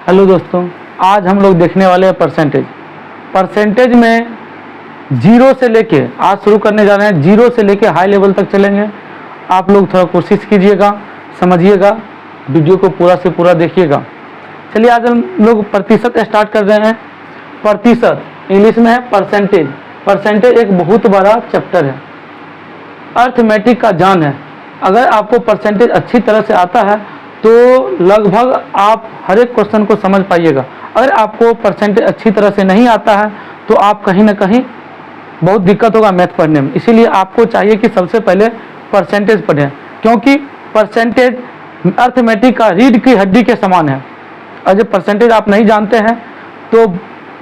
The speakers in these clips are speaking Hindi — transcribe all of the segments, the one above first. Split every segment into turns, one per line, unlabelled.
हेलो दोस्तों, आज हम लोग देखने वाले हैं परसेंटेज में जीरो से लेके आज शुरू करने जा रहे हैं। जीरो से लेके हाई लेवल तक चलेंगे। आप लोग थोड़ा कोशिश कीजिएगा, समझिएगा, वीडियो को पूरा से पूरा देखिएगा। चलिए आज हम लोग प्रतिशत स्टार्ट कर रहे हैं। प्रतिशत इंग्लिश में है परसेंटेज। परसेंटेज एक बहुत बड़ा चैप्टर है, अर्थमेटिक का जान है। अगर आपको परसेंटेज अच्छी तरह से आता है तो लगभग आप हर एक क्वेश्चन को समझ पाइएगा। अगर आपको परसेंटेज अच्छी तरह से नहीं आता है तो आप कहीं ना कहीं बहुत दिक्कत होगा मैथ पढ़ने में। इसीलिए आपको चाहिए कि सबसे पहले परसेंटेज पढ़ें, क्योंकि परसेंटेज अर्थमेटिक का रीढ़ की हड्डी के समान है। और जब परसेंटेज आप नहीं जानते हैं तो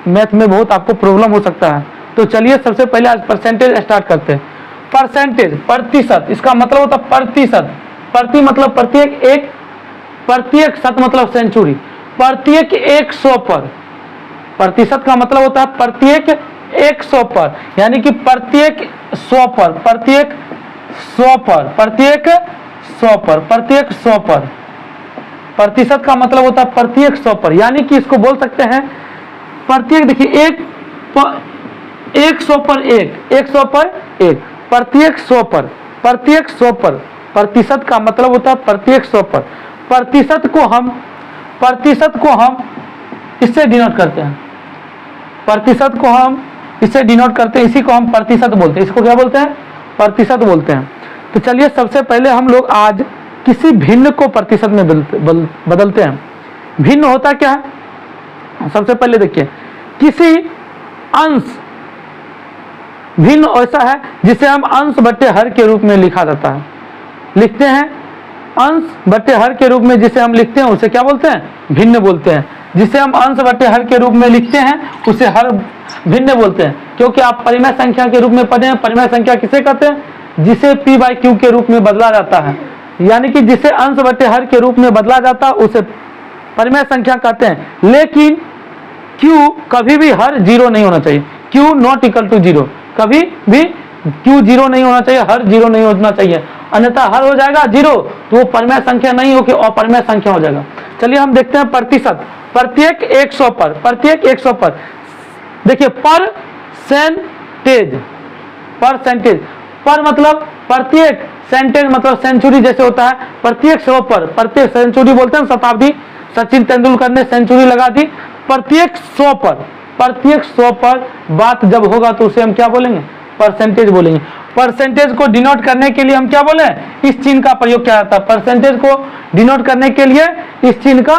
मैथ में बहुत आपको प्रॉब्लम हो सकता है। तो चलिए सबसे पहले आज परसेंटेज स्टार्ट करते हैं। परसेंटेज प्रतिशत, इसका मतलब होता है प्रतिशत। प्रति मतलब प्रत्येक, एक प्रत्येक शत मतलब सेंचुरी। प्रत्येक 100 पर, प्रतिशत का मतलब होता है प्रत्येक 100 पर, यानी कि प्रत्येक 100 पर, प्रत्येक 100 पर, प्रत्येक 100 पर, प्रत्येक 100 पर। प्रतिशत का मतलब होता है प्रत्येक 100 पर, यानी कि इसको बोल सकते हैं प्रत्येक, देखिए 100 पर एक, 100 पर एक, प्रत्येक 100 पर, प्रत्येक 100 पर। प्रतिशत का मतलब होता है प्रत्येक 100 पर। प्रतिशत को हम इससे डिनोट करते हैं। प्रतिशत को हम इससे डिनोट करते हैं, इसी को हम प्रतिशत बोलते हैं। इसको क्या बोलते हैं? प्रतिशत बोलते हैं। तो चलिए सबसे पहले हम लोग आज किसी भिन्न को प्रतिशत में बदलते हैं। भिन्न होता क्या है? सबसे पहले देखिए, किसी अंश, भिन्न ऐसा है जिसे हम अंश बट्टे हर के रूप में लिखा जाता है, लिखते हैं। अंश बट्टे हर के रूप में जिसे हम लिखते हैं उसे क्या बोलते हैं? भिन्न बोलते हैं। जिसे हम अंश बट्टे हर के रूप में लिखते हैं उसे हर भिन्न बोलते हैं। क्योंकि आप परिमेय संख्या के रूप में पढ़े हैं। परिमेय संख्या किसे कहते हैं? जिसे p/q के रूप में बदला जाता है, यानी कि जिसे अंश बट्टे हर के रूप में बदला जाता है उसे परिमेय संख्या कहते हैं। लेकिन q कभी भी हर जीरो नहीं होना चाहिए। q not equal to zero, कभी भी q जीरो नहीं होना चाहिए, हर जीरो नहीं होना चाहिए। अन्यथा हर हो जाएगा जीरो तो वो परिमेय संख्या नहीं होगी, अपरिमेय संख्या हो जाएगा। चलिए हम देखते हैं प्रतिशत। प्रत्येक 100 पर, प्रत्येक 100 पर। देखिए परसेंटेज, परसेंटेज पर मतलब प्रत्येक, सेंटेज मतलब सेंचुरी जैसे होता है। प्रत्येक 100 पर, प्रत्येक सेंचुरी बोलते हैं। शताब्दी, सचिन तेंदुलकर ने सेंचुरी लगा दी। प्रत्येक 100 पर, प्रत्येक 100 पर बात जब होगा तो उसे हम क्या बोलेंगे? परसेंटेज बोलेंगे। परसेंटेज को डिनोट करने के लिए हम क्या बोले? इस चिन्ह का प्रयोग किया जाता है। परसेंटेज को डिनोट करने के लिए इस चिन्ह का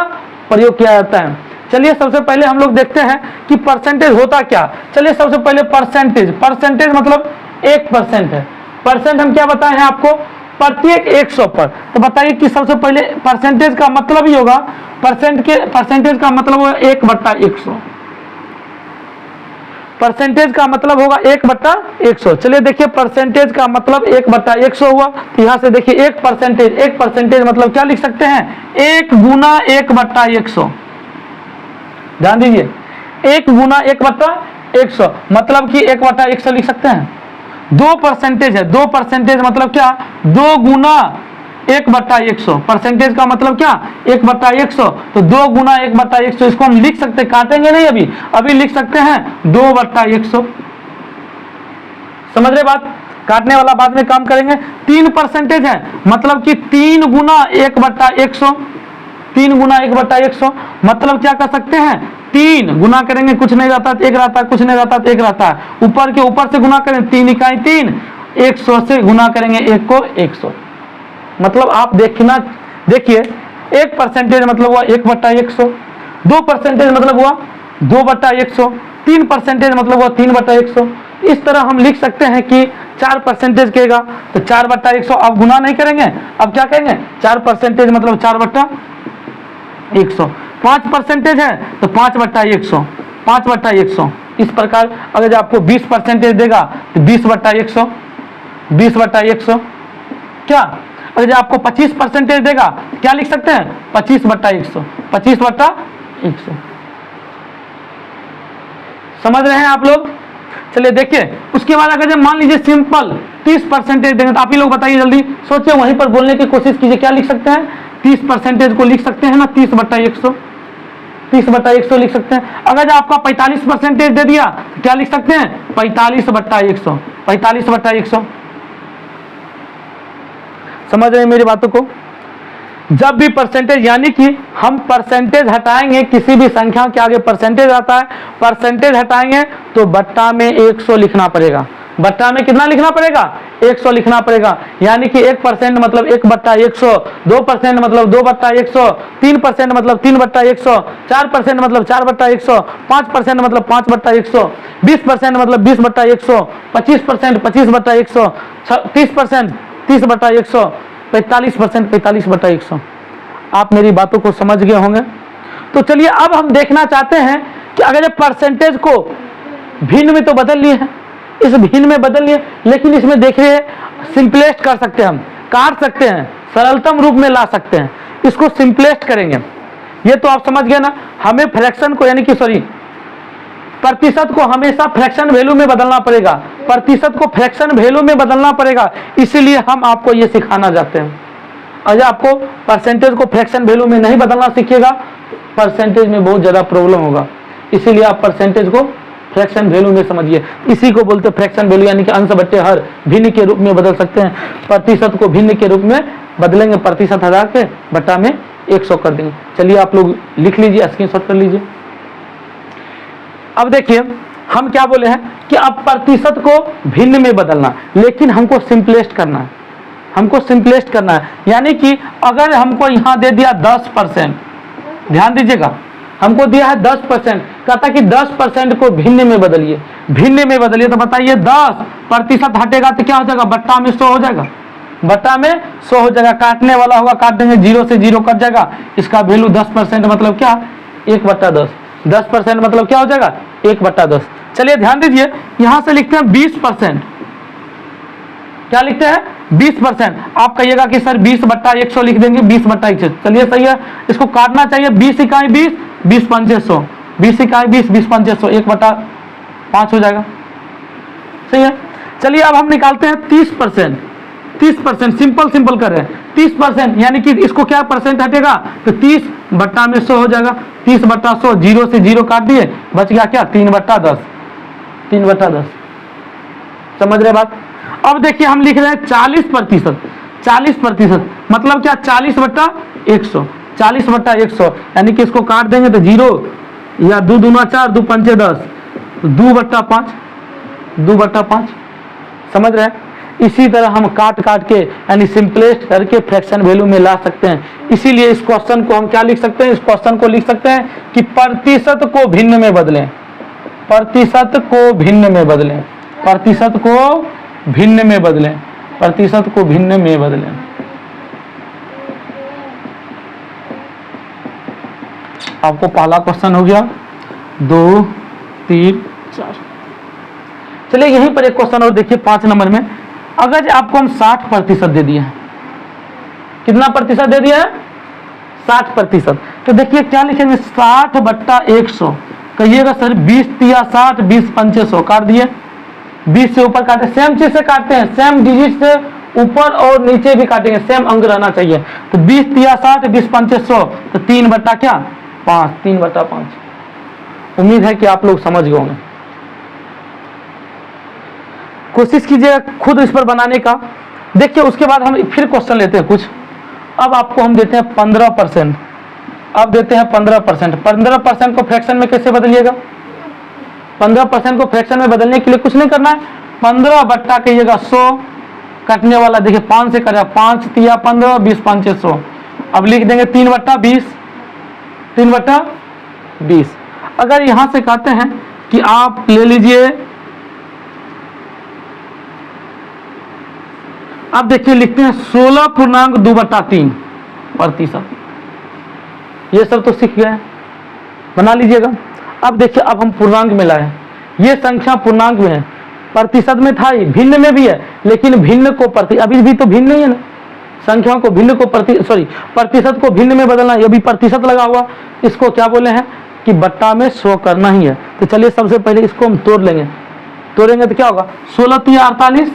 प्रयोग किया जाता है। चलिए सबसे पहले हम लोग देखते हैं कि परसेंटेज होता क्या। चलिए सबसे पहले परसेंटेज, परसेंटेज मतलब 1% है। परसेंट हम क्या बताए हैं आपको? प्रत्येक 100 पर। तो बताइए कि सबसे पहले परसेंटेज का मतलब ही होगा, परसेंटेज का मतलब होगा 1/100। परसेंटेज का मतलब होगा 1/100। चलिए देखिए परसेंटेज का मतलब 1/100 हुआ। तो यहाँ से देखिए एक परसेंटेज मतलब क्या लिख सकते हैं? 1 गुना 1/100। ध्यान दीजिए, 1 गुना 1/100 मतलब कि 1/100 लिख सकते हैं। 2% है, 2% मतलब क्या? 2 गुना 1/100। परसेंटेज का मतलब क्या? 1/100। तो 2 गुना 1/100, इसको हम लिख सकते हैं, काटेंगे नहीं, अभी लिख सकते हैं 2/100। समझ रहे बात? काटने वाला बाद में काम करेंगे। 3% है, मतलब कि 3 गुना 1/100। 3 गुना 1/100 मतलब क्या कर सकते हैं? 3 गुना करेंगे, कुछ नहीं रहता तो 1 रहता है, कुछ नहीं रहता तो 1 रहता है। ऊपर के ऊपर से गुना करें, 3 इकाई 3, 100 से गुना करेंगे 1 को 100। मतलब आप देखना, देखिए 1% मतलब हुआ 1/100, 2% मतलब हुआ 2/100, 3% मतलब हुआ 3/100। इस तरह हम लिख सकते हैं कि 4% कहेगा तो 4/100। अब गुना नहीं करेंगे, अब क्या करेंगे? 4% मतलब 4/100। 5% है तो 5/100, 5/100। इस प्रकार अगर आपको 20% देगा तो 20/100, 20/100। क्या अगर आपको 25% देगा क्या लिख सकते हैं? 25/100, 25/100। समझ रहे हैं आप लोग? चलिए देखिए, उसके बाद अगर मान लीजिए सिंपल 30% देंगे तो आप ही लोग बताइए, जल्दी सोचिए, वहीं पर बोलने की कोशिश कीजिए। क्या लिख सकते हैं? 30% को लिख सकते हैं ना, 30/100। 30/100 लिख सकते हैं। अगर आपका 45% दे दिया तो क्या लिख सकते हैं? 45/100, 45/100। समझ रहे हैं मेरी बातों को? जब भी परसेंटेज, यानी कि हम परसेंटेज हटाएंगे, किसी भी संख्या के आगे परसेंटेज आता है, परसेंटेज हटाएंगे तो बट्टा में 100 लिखना पड़ेगा। बट्टा में कितना लिखना पड़ेगा? 100 लिखना पड़ेगा। यानी कि 1% मतलब 1/100, 2% मतलब 2/100, 3% मतलब 3/100, 4% मतलब 4/100, 5% मतलब 5/100, 20% मतलब 20/100, 25% 25/100, 30% 30/100, 45% 45/100। आप मेरी बातों को समझ गए होंगे। तो चलिए अब हम देखना चाहते हैं कि अगर ये परसेंटेज को भिन्न में तो बदल लिए हैं, इस भिन्न में बदल लिए, लेकिन इसमें देखिए सिंपलेस्ट कर सकते हैं, हम काट सकते हैं, सरलतम रूप में ला सकते हैं। इसको सिंपलेस्ट करेंगे, ये तो आप समझ गए ना। हमें फ्रैक्शन को, यानी कि सॉरी, प्रतिशत को हमेशा फ्रैक्शन वैल्यू में बदलना पड़ेगा, प्रतिशत को फ्रैक्शन वैल्यू में बदलना पड़ेगा। इसीलिए हम आपको ये सिखाना चाहते हैं। अगर आपको परसेंटेज को फ्रैक्शन वैल्यू में नहीं बदलना सीखिएगा, परसेंटेज में बहुत ज़्यादा प्रॉब्लम होगा। इसीलिए आप परसेंटेज को फ्रैक्शन वैल्यू में समझिए। इसी को बोलते हैं फ्रैक्शन वैल्यू, यानी कि अंश बट्टे हर, भिन्न के रूप में बदल सकते हैं। प्रतिशत को भिन्न के रूप में बदलेंगे, प्रतिशत हटा के बट्टा में 100 कर देंगे। चलिए आप लोग लिख लीजिए, स्क्रीनशॉट कर लीजिए। अब देखिए हम क्या बोले हैं कि अब प्रतिशत को भिन्न में बदलना, लेकिन हमको सिंपलेस्ट करना है, हमको सिंपलेस्ट करना है। यानी कि अगर हमको यहाँ दे दिया 10%, ध्यान दीजिएगा, हमको दिया है 10%, कहता कि 10% को भिन्न में बदलिए, भिन्न में बदलिए। तो बताइए 10% हटेगा तो क्या हो जाएगा? बट्टा में 100 हो जाएगा, बट्टा में 100 हो जाएगा। काटने वाला होगा, काट देंगे, 0 से 0 कट जाएगा। इसका वैल्यू 10% मतलब क्या? 1/10। 10% मतलब क्या हो जाएगा? 1/10। चलिए ध्यान दीजिए, यहां से लिखते हैं 20%। क्या लिखते हैं? 20%। आप कहिएगा कि सर 20/100 लिख देंगे, 20/100। चलिए सही है, इसको काटना चाहिए। 20 इकाई 20, 20 पंचे 100, 20 इकाई 20, 20 पंचे 100, 1/5 हो जाएगा। सही है। चलिए अब हम निकालते हैं 30%। 30% सिंपल कर रहे हैं। 30% यानी कि इसको क्या परसेंट हटेगा? तो 30/100 हो जाएगा। 30/100, 0 से 0 काट दिए, बच गया क्या? 3/10, 3/10। समझ रहे बात? अब देखिए हम लिख रहे हैं 40%। 40% मतलब क्या? 40/100, 40/100। यानी कि इसको काट देंगे तो 0 या 2 दूना 4, 2 पंचे 10, 2/5, 2/5। समझ रहे हैं? इसी तरह हम काट के यानी सिंपलेस्ट करके फ्रैक्शन वैल्यू में ला सकते हैं। इसीलिए इस क्वेश्चन को हम क्या लिख सकते हैं? इस क्वेश्चन को लिख सकते हैं कि प्रतिशत को भिन्न में बदलें, प्रतिशत को भिन्न में बदलें, प्रतिशत को भिन्न में बदलें, प्रतिशत को भिन्न में बदलें। आपको पहला क्वेश्चन हो गया, 2, 3, 4। चलिए यहीं पर एक क्वेश्चन और देखिए 5 नंबर में। अगर आपको हम 60% दे दिए हैं, कितना प्रतिशत दे दिया है? 60%। तो देखिए क्या लिखेंगे? 60/100। कहिएगा सर 20 तिया 60, 20 पंचे 100, काट दिए। 20 से ऊपर काटे, सेम चीज से काटते हैं, सेम डिजिट से ऊपर और नीचे भी काटेंगे, सेम अंक रहना चाहिए। तो 20 तिया 60, 20 पंचे 100, तो 3/5, 3/5। उम्मीद है कि आप लोग समझ गए होंगे। कोशिश कीजिए खुद इस पर बनाने का। देखिए उसके बाद हम फिर क्वेश्चन लेते हैं कुछ। अब आपको हम देते हैं 15%। अब देते हैं 15%। 15% को फ्रैक्शन में कैसे बदलिएगा? 15% को फ्रैक्शन में बदलने के लिए कुछ नहीं करना है। 15 बट्टा कहिएगा 100, कटने वाला देखिए 5 से करेगा, 5 तिया 15, 20 पंचे 100। अब लिख देंगे 3/20, 3/20। अगर यहां से कहते हैं कि आप ले लीजिए, अब देखिए लिखते हैं 16.2/3%। ये सब तो सीख गए, बना लीजिएगा। अब देखिए अब हम पूर्णांक में लाए, ये संख्या पूर्णांक में है, प्रतिशत में था, भिन्न में भी है, लेकिन भिन्न को प्रति, अभी भी तो भिन्न नहीं है ना, संख्याओं को भिन्न को प्रतिशत को भिन्न में बदलना। ये भी प्रतिशत लगा हुआ, इसको क्या बोले हैं कि बट्टा में 100 करना ही है। तो चलिए सबसे पहले इसको हम तोड़ लेंगे। तोड़ेंगे तो क्या होगा? 16 तिया 48,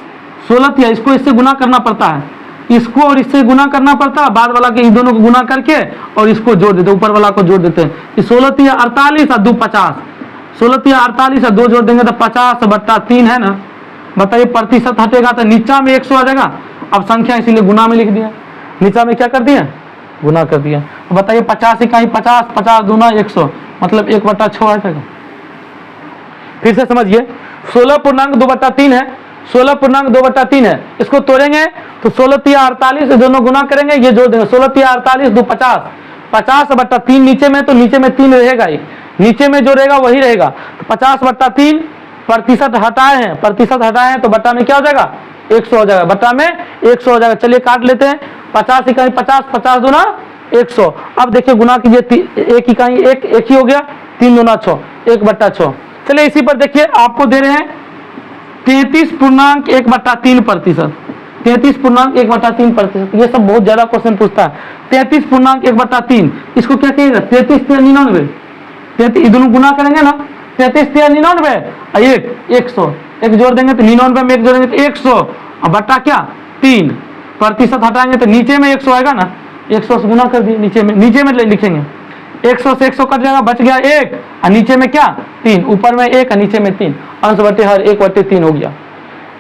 16 तिया, इसको इससे गुना करना पड़ता है, इसको और इससे गुना करना पड़ता, बाद वाला के इन दोनों को गुना करके और इसको जोड़ देते, ऊपर वाला को जोड़ देते हैं। कि 16 तिया 48 और 2 50, 16 तिया 48 और 2 जोड़ देंगे तो 50/3 है ना। बताइए प्रतिशत हटेगा तो नीचा में 100 आ जाएगा। अब संख्या इसीलिए गुना में लिख दिया, नीचा में क्या कर दिया, गुना कर दिया। तो बताइए 50 इकाई 50, 50 दूना 100, मतलब 1/6 आ जाएगा। फिर से समझिए, 16.2/3 है, 16.2/3 है, इसको तोड़ेंगे तो 16 तिया 48 दोनों गुना करेंगे, ये जोड़ देंगे, 16 तिया 48 2 50, 50/3 नीचे में, तो नीचे में 3 रहेगा ही, नीचे में जो रहेगा वही रहेगा। तो 50/3 प्रतिशत हटाए हैं, प्रतिशत हटाए हैं तो बट्टा में क्या हो जाएगा, 100 हो जाएगा, बट्टा में 100 हो जाएगा। चलिए काट लेते हैं, 50 इकाई 50, 50 दूना 100। अब देखिए गुना कीजिए, 1 इकाई 1 ही हो गया, 3 दूना 6, 1/6। चलिए इसी पर देखिए आपको दे रहे हैं 33.1/3%, 33.1/3%। ये सब बहुत ज्यादा क्वेश्चन पूछता है। 33.1/3, इसको क्या कहिएगा, 33 तिया 99, 33 दोनों गुना करेंगे ना, 33 तिया 99 और 100, एक जोड़ देंगे तो 99 में 1 जोड़ेंगे तो 100 और बट्टा क्या 3, प्रतिशत हटाएंगे तो नीचे में 100 आएगा ना, 100 से गुना कर दिए, नीचे में लिखेंगे, 100 से 100 कट जाएगा, बच गया 1 और नीचे में क्या 3, ऊपर में 1 और नीचे में 3, अंश बटे हर 1/3 हो गया।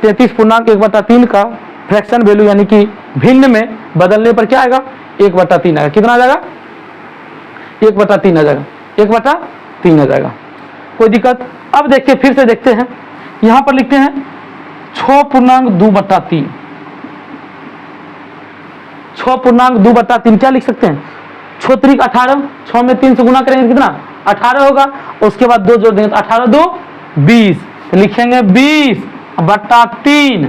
33.1/3 का फ्रैक्शन वैल्यू यानी कि भिन्न में बदलने पर क्या आएगा, 1/3 आएगा। कितना आ जाएगा, 1/3 आ जाएगा, 1/3 आ जाएगा, कोई दिक्कत। अब देखिए फिर से देखते हैं, यहां पर लिखते हैं 6.2/3, 6.2/3 क्या लिख सकते हैं, 6 त्रिक 18, 6 में 3 से गुना करेंगे कितना 18 होगा, उसके बाद 2 जोड़ देंगे तो 18 2 20, तो लिखेंगे 20/3,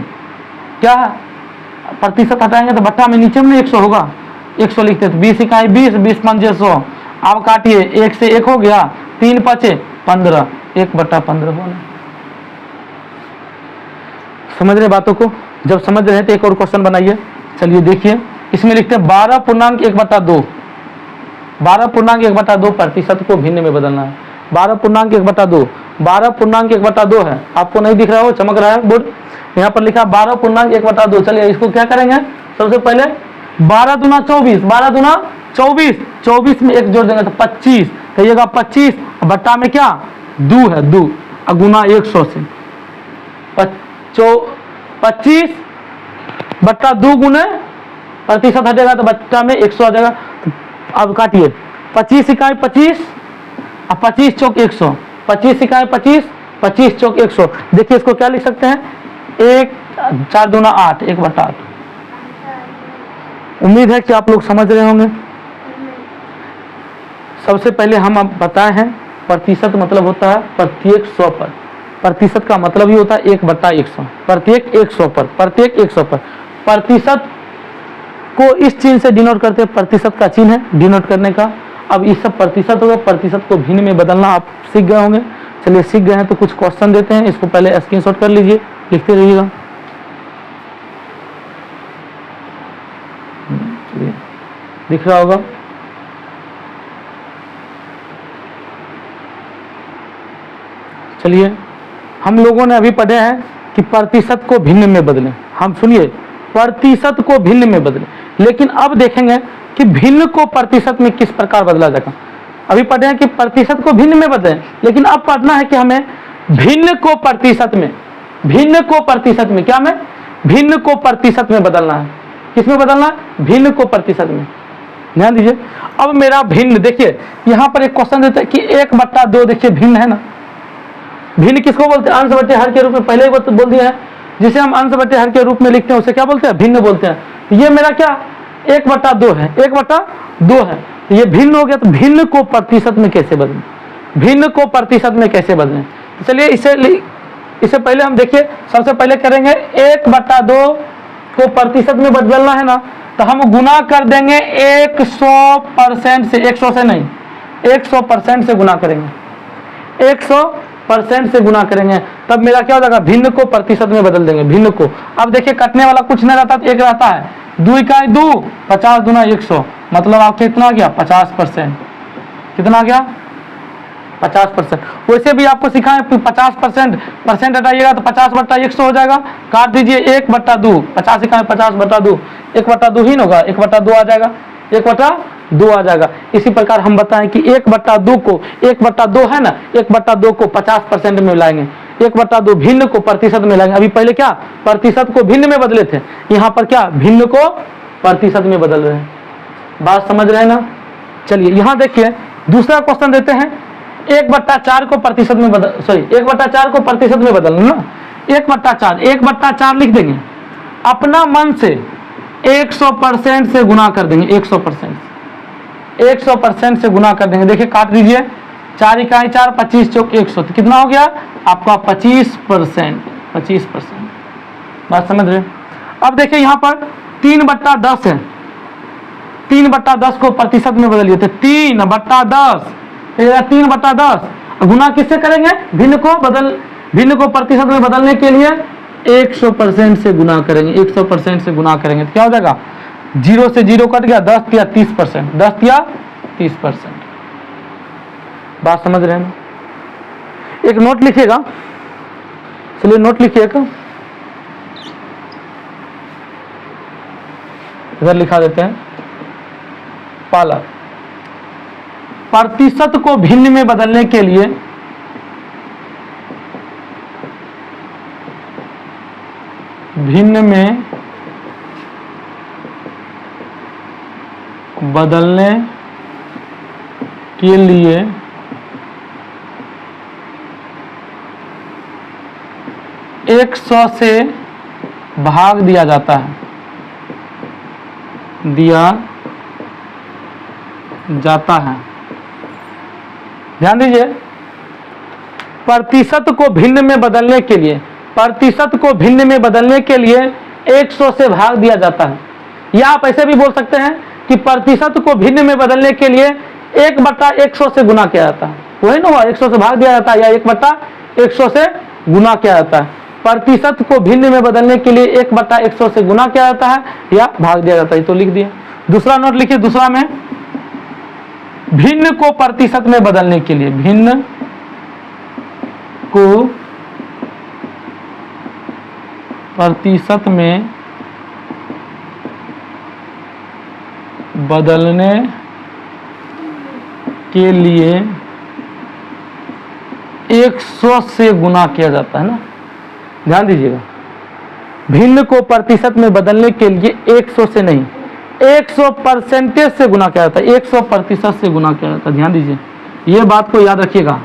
क्या प्रतिशत हटाएंगे तो बट्टा में नीचे में 100 होगा, 100 लिखते हैं, तो 20 इकाई 20, 20 5 100। अब काटिए, 1 से 1 हो गया, 3 5 15, 1/15 होना। समझ रहे बातों को, जब समझ रहे हैं तो एक और क्वेश्चन बनाइए। चलिए देखिए, इसमें लिखते हैं 12.1/2, 12.1/2 प्रतिशत को भिन्न में बदलना है। 12.1/2, 12.1/2 है, आपको नहीं दिख रहा हो, चमक रहा है बोर्ड, यहाँ पर लिखा 12.1/2। चलिए इसको क्या करेंगे, सबसे पहले 12 दूना 24, 12 दूना 24, 24 में 1 जोड़ देंगे तो 25, कहिएगा 25, बट्टा में क्या 2 है, 2 गुना 100 से 25/2 गुने प्रतिशत हटेगा तो बट्टा में 100 आ जाएगा। अब काटिए, 25 इकाई 25 और 25 चौक 100, 25 इकाई 25, 25 चौक 100। देखिए इसको क्या लिख सकते हैं, 1 4 दूना 8, 1/8। उम्मीद है कि आप लोग समझ रहे होंगे। सबसे पहले हम अब बताए हैं, प्रतिशत मतलब होता है प्रत्येक 100 पर, प्रतिशत का मतलब ही होता है 1/100, प्रत्येक 100 पर, प्रत्येक 100 पर। प्रतिशत को इस चिन्ह से डिनोट करते हैं, प्रतिशत का चिन्ह है डिनोट करने का। अब इस सब प्रतिशत होगा, प्रतिशत को भिन्न में बदलना आप सीख गए होंगे। चलिए सीख गए हैं तो कुछ क्वेश्चन देते हैं, इसको पहले स्क्रीनशॉट कर लीजिए, लिखते रहिएगा। दिख रहा होगा, चलिए हम लोगों ने अभी पढ़े हैं कि प्रतिशत को भिन्न में बदलें। हम सुनिए, प्रतिशत को भिन्न में बदलें, लेकिन अब देखेंगे कि भिन्न को प्रतिशत में किस प्रकार बदला जाएगा। अभी पढ़े हैं कि प्रतिशत को भिन्न में बदलें, लेकिन अब पढ़ना है कि हमें भिन्न को प्रतिशत में, भिन्न को प्रतिशत में, क्या में भिन्न को प्रतिशत में बदलना है। किसमें बदलना है, भिन्न को प्रतिशत में। ध्यान दीजिए, अब मेरा भिन्न, देखिए यहां पर एक क्वेश्चन देता है कि 1/2, देखिए भिन्न है ना, भिन्न किसको बोलते हैं, अंश बटे हर के रूप में, पहले ही बोल दिया है, जिसे हम अंश बटे हर के रूप में लिखते हैं उसे क्या बोलते हैं, भिन्न बोलते हैं। ये मेरा क्या 1/2 है, 1/2 है, तो ये भिन्न हो गया। तो भिन्न को प्रतिशत में कैसे बदलें, भिन्न को प्रतिशत में कैसे बदलें। तो चलिए इसे पहले हम देखिए, सबसे पहले करेंगे 1/2 को प्रतिशत में बदलना है ना, तो हम गुना कर देंगे 100% से, 100 से नहीं, 100% से गुना करेंगे, 100% से गुना करेंगे, तब मेरा क्या हो जाएगा, भिन्न को प्रतिशत में बदल देंगे, भिन्न को। अब देखिए कटने वाला कुछ नहीं रहता, 1 रहता है, 2 इकाई 2, 50 दूना 100, मतलब आपके कितना आ गया 50%, कितना आ गया 50%। वैसे भी आपको सिखाएं 50% परसेंट हटाइएगा तो 50/100 हो जाएगा। काट दीजिए 1/2, 50 इकाई 50/2, 1/2 ही ना होगा, 1/2 आ जाएगा, 1/2 आ जाएगा। इसी प्रकार हम बताएं कि 1/2 को 1/2 है ना, 1/2 को 50% में लाएंगे, 1/2 भिन्न को प्रतिशत में लाएंगे। अभी पहले क्या प्रतिशत को भिन्न में बदले थे, यहाँ पर क्या भिन्न को प्रतिशत में बदल रहे हैं। बात समझ रहे हैं ना। चलिए यहाँ देखिए दूसरा क्वेश्चन देते हैं। 1/4 को प्रतिशत में बदल, सॉरी 1/4 को प्रतिशत में बदलना ना, 1/4 लिख देंगे, अपना मन से 100% से गुना कर देंगे, 100% से गुना कर देंगे। देखिए काट दीजिए, 4 इकाई 4, 25 चौक 100, तो कितना हो गया आपका 25%। बात समझ रहे। अब देखिए यहाँ पर 3/10 है, 3/10 को प्रतिशत में बदलिए तो 3/10, 3/10 गुना किससे करेंगे, भिन्न को प्रतिशत में बदलने के लिए 100% से गुना करेंगे, 100% से गुना करेंगे तो क्या हो जाएगा, 0 से 0 कट गया, 10 या 30%, 10 या 30%। बात समझ रहे हैं। एक नोट लिखिएगा, चलिए नोट लिखिएगा, इधर लिखा देते हैं। पहला, प्रतिशत को भिन्न में बदलने के लिए भिन्न में बदलने के लिए 100 से भाग दिया जाता है, ध्यान दीजिए। प्रतिशत को भिन्न में बदलने के लिए 100 से भाग दिया जाता है, या आप ऐसे भी बोल सकते हैं कि प्रतिशत को भिन्न में बदलने के लिए 1/100 से गुना किया जाता है। वही ना हुआ, 100 से भाग दिया जाता है या 1/100 से गुना किया जाता है। प्रतिशत को भिन्न में बदलने के लिए 1/100 से गुना किया जाता है या भाग दिया जाता है, तो लिख दिया। दूसरा नोट लिखिए, दूसरा में भिन्न को प्रतिशत में बदलने के लिए, भिन्न को प्रतिशत में बदलने के लिए 100 से गुना किया जाता है ना, ध्यान दीजिएगा। भिन्न को प्रतिशत में बदलने के लिए 100 से नहीं, 100% से गुना किया जाता है, 100% से गुना किया जाता है। ध्यान दीजिए, ये बात को याद रखिएगा।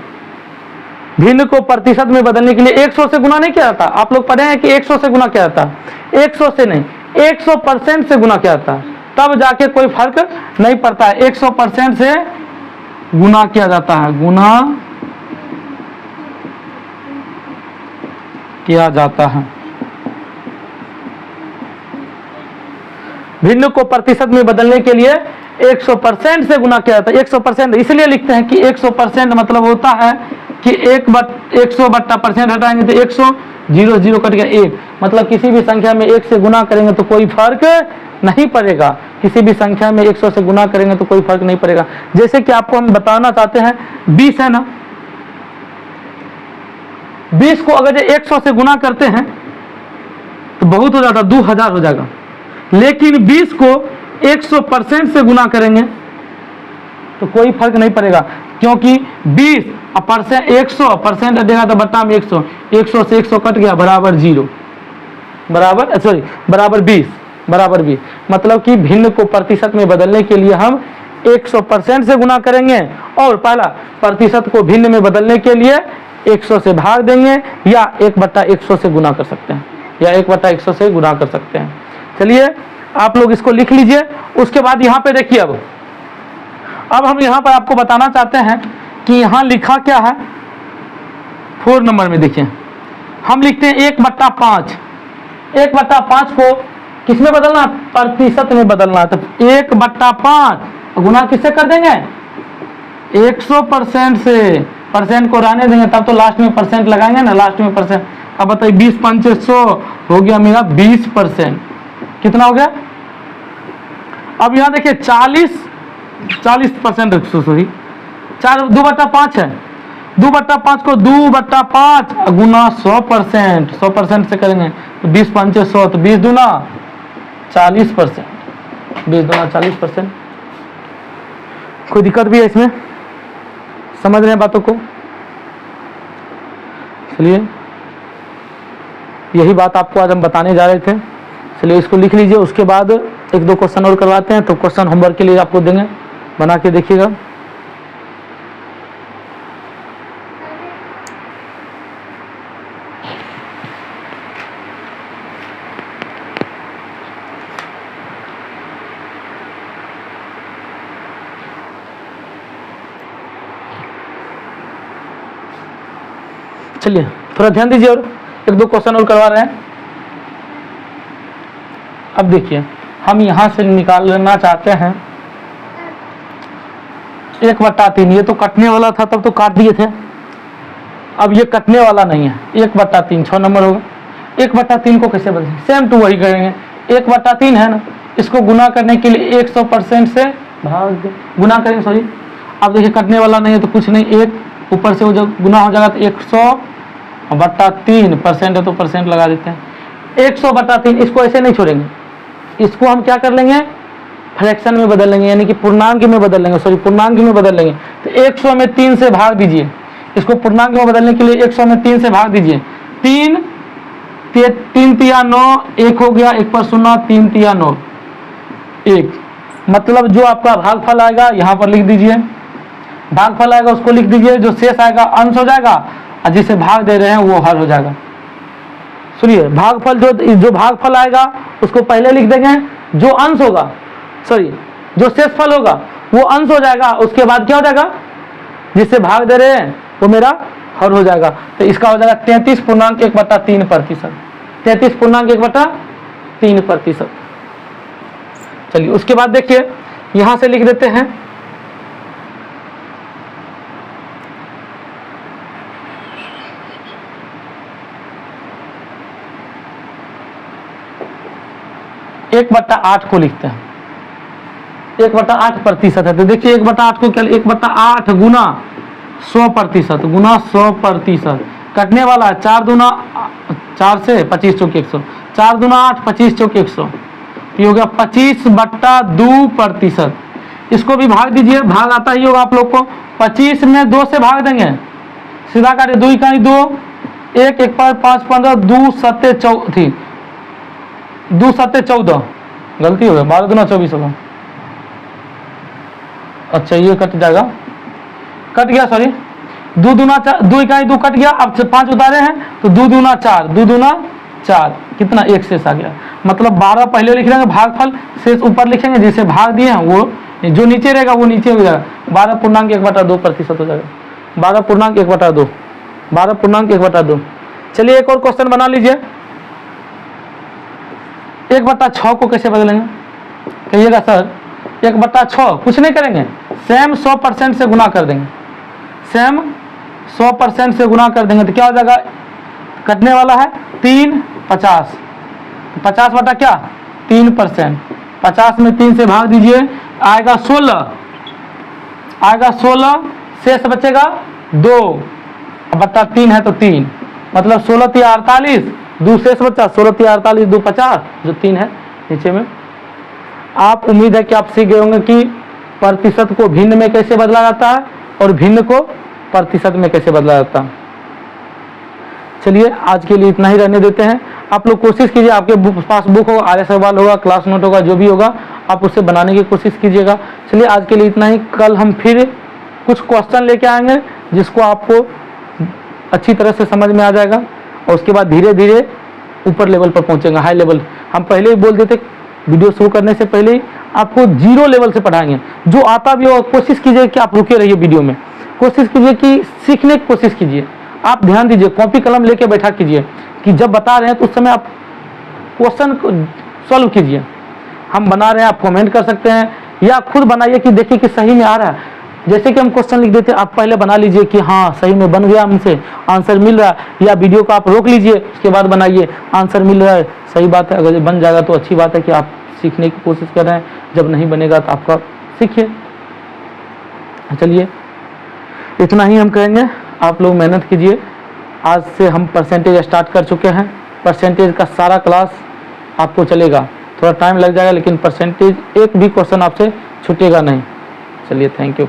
भिन्न को प्रतिशत में बदलने के लिए 100 से गुना नहीं किया जाता। आप लोग पढ़े हैं कि 100 से गुना किया जाता है, 100 से नहीं, 100% से गुना किया जाता है, तब जाके कोई फर्क नहीं पड़ता है। 100% से गुना किया जाता है, गुना किया जाता है। भिन्न को प्रतिशत में बदलने के लिए 100% से गुना किया जाता है। 100% इसलिए लिखते हैं कि 100% मतलब होता है कि 100/% हटाएंगे तो 100, 0 0 कट गया 1, मतलब किसी भी संख्या में 1 से गुना करेंगे तो कोई फर्क नहीं पड़ेगा। किसी भी संख्या में 100 से गुना करेंगे तो कोई फर्क नहीं पड़ेगा। जैसे कि आपको हम बताना चाहते हैं 20 है ना, 20 को अगर 100 से गुना करते हैं तो बहुत हो जाता, 2000 हो जाएगा। लेकिन 20 को 100% से गुना करेंगे तो कोई फर्क नहीं पड़ेगा, क्योंकि 20 परसेंट 100% देगा तो बट्टा में 100, 100 से 100 कट गया बराबर 0, बराबर 20। मतलब कि भिन्न को प्रतिशत में बदलने के लिए हम 100% से गुना करेंगे, और पहला प्रतिशत को भिन्न में बदलने के लिए 100 से भाग देंगे या 1/100 से गुना कर सकते हैं, या 1/100 से गुना कर सकते हैं। चलिए आप लोग इसको लिख लीजिए। उसके बाद यहाँ पे देखिए, अब हम यहाँ पर आपको बताना चाहते हैं कि यहाँ लिखा क्या है। 4 नंबर में देखिए, हम लिखते हैं 1/5। 1/5 को किस में बदलना, प्रतिशत में बदलना। तो 1/5 गुना किससे कर देंगे, 100% से। परसेंट को रहने देंगे, तब तो लास्ट में परसेंट लगाएंगे ना, लास्ट में परसेंट। अब बताइए 20 पंचे 100 हो गया मेरा 20%। कितना हो गया, अब यहाँ देखिए 40%, सॉरी 2/5 है, 2/5 को 2/5 गुना 100%, 100% से करेंगे तो 20 पंचे 100, तो 20 दूना 40%, 20 दूना 40%। कोई दिक्कत भी है इसमें? समझ रहे हैं बातों को? चलिए, यही बात आपको आज हम बताने जा रहे थे। चलिए इसको लिख लीजिए, उसके बाद 1-2 क्वेश्चन और करवाते हैं। तो क्वेश्चन होमवर्क के लिए आपको देंगे, बना के देखिएगा। चलिए थोड़ा ध्यान दीजिए और 1-2 क्वेश्चन और करवा रहे हैं। अब देखिए, हम यहां से निकालना चाहते हैं 1/3। ये तो कटने वाला था, तब तो काट दिए थे। अब ये कटने वाला नहीं है, 1/3 6 नंबर होगा। 1/3 को कैसे बदलें? सेम टू वही करेंगे। 1/3 है ना, इसको गुना करने के लिए 100% से भाग गुना करेंगे, सॉरी। अब देखिए कटने वाला नहीं है तो कुछ नहीं, 1 ऊपर से वो जब गुना हो जाएगा तो 100/3% है तो परसेंट लगा देते हैं। 100/3 इसको ऐसे नहीं छोड़ेंगे, इसको हम क्या कर लेंगे, फ्रैक्शन में बदल लेंगे, यानी कि पूर्णांक में बदल लेंगे, सॉरी पूर्णांक में बदल लेंगे। तो 100 में 3 से भाग दीजिए, इसको पूर्णांक में बदलने के लिए 100 में 3 से भाग दीजिए। 3 3 9, 1 हो गया, 1 पर 0, 3 3 9 1। मतलब जो आपका भागफल आएगा यहाँ पर लिख दीजिए, भागफल आएगा उसको लिख दीजिए, जो शेष आएगा अंश हो जाएगा, और जिसे भाग दे रहे हैं वो हर हो जाएगा। सुनिए, भागफल जो भागफल आएगा उसको पहले लिख देंगे, जो अंश होगा, सॉरी जो शेषफल होगा वो अंश हो जाएगा, उसके बाद क्या हो जाएगा, जिससे भाग दे रहे हैं वो मेरा हर हो जाएगा। तो इसका हो जाएगा 33.1/3%। 33.1/3%। चलिए उसके बाद देखिए, यहां से लिख देते हैं एक 1/8 को लिखते हैं। 1/8% है, तो देखिए 1/8 को क्या, 1/8 गुना 100%, गुना 100%। कटने वाला 4 दूना 4 से 25 चौके 100, 4 दूना 8, 25 चौके 100, ये हो गया 25/2%। इसको भी भाग दीजिए, भाग आता ही होगा आप लोग को। 25 में 2 से भाग देंगे, सीधा काटे, 2 इकाई 2, 1 1 पर 5 15, 2 7 14, 2 7 14, गलती हो गया, 12 दूना 24 होगा। अच्छा ये कट जाएगा, कट गया, सॉरी 2 दूना 4, 2 इकाई 2 कट गया। अब 5 उतारे हैं तो 2 दूना 4, 2 दूना 4, कितना 1 शेष आ गया। मतलब 12 पहले लिख लेंगे भागफल, शेष ऊपर लिखेंगे, जिसे भाग दिए हैं वो जो नीचे रहेगा वो नीचे हो जाएगा। 12.1/2% हो जाएगा, 12.1/2, 12.1/2। चलिए एक और क्वेश्चन बना लीजिए। 1/6 को कैसे बदलेंगे, कहिएगा सर? 1/6 कुछ नहीं करेंगे, सेम 100% से गुना कर देंगे, सेम 100% से गुना कर देंगे तो क्या हो जाएगा, कटने वाला है 3 50, 50 बटा क्या 3%। 50 में 3 से भाग दीजिए, आएगा 16, आएगा 16, शेष बचेगा 2 बटा 3 है तो 3, मतलब 16 3 48, 2 शेष बचा, 16 3 48, 2 50, जो 3 है नीचे में। आप उम्मीद है कि आप सीख गए होंगे कि प्रतिशत को भिन्न में कैसे बदला जाता है और भिन्न को प्रतिशत में कैसे बदला जाता है। चलिए आज के लिए इतना ही रहने देते हैं। आप लोग कोशिश कीजिए, आपके पास बुक होगा, आर्य सवाल होगा, क्लास नोट होगा, जो भी होगा आप उससे बनाने की कोशिश कीजिएगा। चलिए आज के लिए इतना ही, कल हम फिर कुछ क्वेश्चन लेके आएंगे जिसको आपको अच्छी तरह से समझ में आ जाएगा, और उसके बाद धीरे धीरे ऊपर लेवल पर पहुंचेंगे, हाई लेवल। हम पहले ही बोल देते वीडियो शुरू करने से पहले ही आपको 0 लेवल से पढ़ाएंगे, जो आता भी हो। कोशिश कीजिए कि आप रुके रहिए वीडियो में, कोशिश कीजिए कि सीखने की कोशिश कीजिए। आप ध्यान दीजिए, कॉपी कलम लेके बैठा कीजिए कि जब बता रहे हैं तो उस समय आप क्वेश्चन को सॉल्व कीजिए। हम बना रहे हैं, आप कमेंट कर सकते हैं या खुद बनाइए कि देखिए कि सही में आ रहा है। जैसे कि हम क्वेश्चन लिख देते, आप पहले बना लीजिए कि हाँ सही में बन गया, हमसे आंसर मिल रहा है, या वीडियो को आप रोक लीजिए, उसके बाद बनाइए, आंसर मिल रहा है, सही बात है। अगर बन जाएगा तो अच्छी बात है कि आप सीखने की कोशिश कर रहे हैं, जब नहीं बनेगा तो आपका सीखिए। चलिए इतना ही हम कहेंगे। आप लोग मेहनत कीजिए। आज से हम परसेंटेज स्टार्ट कर चुके हैं। परसेंटेज का सारा क्लास आपको चलेगा, थोड़ा टाइम लग जाएगा, लेकिन परसेंटेज एक भी क्वेश्चन आपसे छूटेगा नहीं। चलिए, थैंक यू।